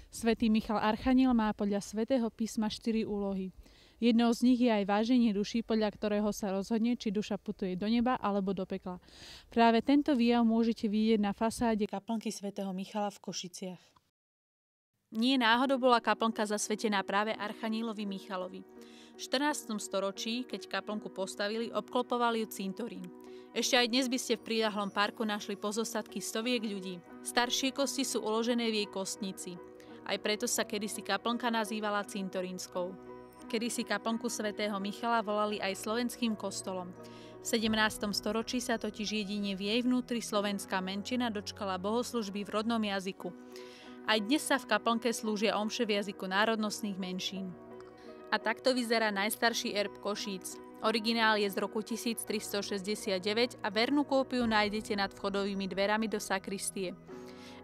Svätý Michal Archaniel má podľa svätého písma 4 úlohy. Jednou z nich je aj váženie duší, podľa ktorého sa rozhodne, či duša putuje do neba alebo do pekla. Práve tento výjav môžete vidieť na fasáde kaplnky svätého Michala v Košiciach. Nie náhodou bola kaplnka zasvetená práve Archanielovi Michalovi. V 14. storočí, keď kaplnku postavili, obklopovali ju cintorín. Ešte aj dnes by ste v priľahlom parku našli pozostatky stoviek ľudí. Staršie kosti sú uložené v jej kostnici. Aj preto sa kedysi kaplnka nazývala cintorínskou. Kedysi kaplnku svätého Michala volali aj slovenským kostolom. V 17. storočí sa totiž jedine v jej vnútri slovenská menšina dočkala bohoslužby v rodnom jazyku. Aj dnes sa v kaplnke slúžia omše v jazyku národnostných menšín. A takto vyzerá najstarší erb Košíc. Originál je z roku 1369 a vernú kópiu nájdete nad vchodovými dverami do sakristie.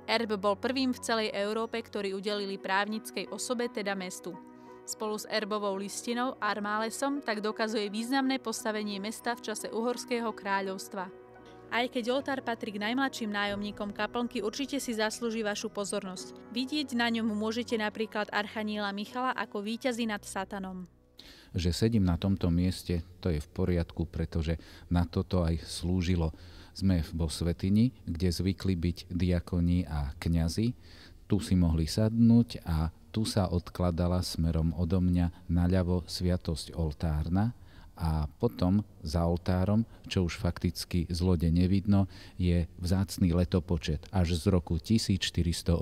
Erb bol prvým v celej Európe, ktorý udelili právnickej osobe, teda mestu. Spolu s erbovou listinou Armálesom tak dokazuje významné postavenie mesta v čase Uhorského kráľovstva. Aj keď oltár patrí k najmladším nájomníkom kaplnky, určite si zaslúži vašu pozornosť. Vidieť na ňom môžete napríklad Archaniela Michala ako víťazi nad satanom. Že sedím na tomto mieste, to je v poriadku, pretože na toto aj slúžilo. Sme vo svätyni, kde zvykli byť diakoni a kňazi. Tu si mohli sadnúť a tu sa odkladala smerom odo mňa naľavo sviatosť oltárna a potom za oltárom, čo už fakticky z lode nevidno, je vzácny letopočet až z roku 1481.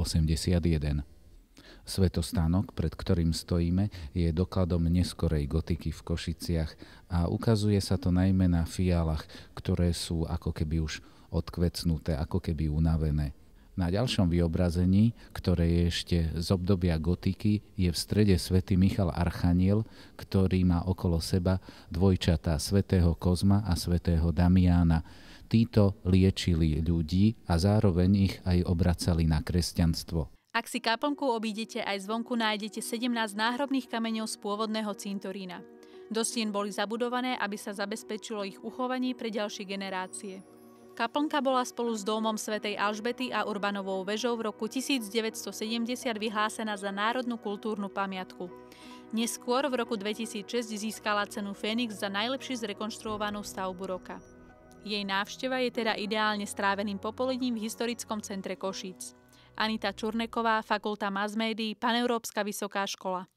Svetostánok, pred ktorým stojíme, je dokladom neskorej gotiky v Košiciach a ukazuje sa to najmä na fialách, ktoré sú ako keby už odkvecnuté, ako keby unavené. Na ďalšom vyobrazení, ktoré je ešte z obdobia gotiky, je v strede svätý Michal Archaniel, ktorý má okolo seba dvojčatá svätého Kozma a svätého Damiána. Títo liečili ľudí a zároveň ich aj obracali na kresťanstvo. Ak si kaplnku obídete, aj zvonku nájdete 17 náhrobných kameňov z pôvodného cintorína. Do stien boli zabudované, aby sa zabezpečilo ich uchovanie pre ďalšie generácie. Kaplnka bola spolu s domom svätej Alžbety a Urbanovou väžou v roku 1970 vyhlásená za národnú kultúrnu pamiatku. Neskôr v roku 2006 získala cenu Fénix za najlepšie zrekonštruovanú stavbu roka. Jej návšteva je teda ideálne stráveným popoludním v historickom centre Košíc. Anita Čurneková, Fakulta masmédií, Paneurópska vysoká škola.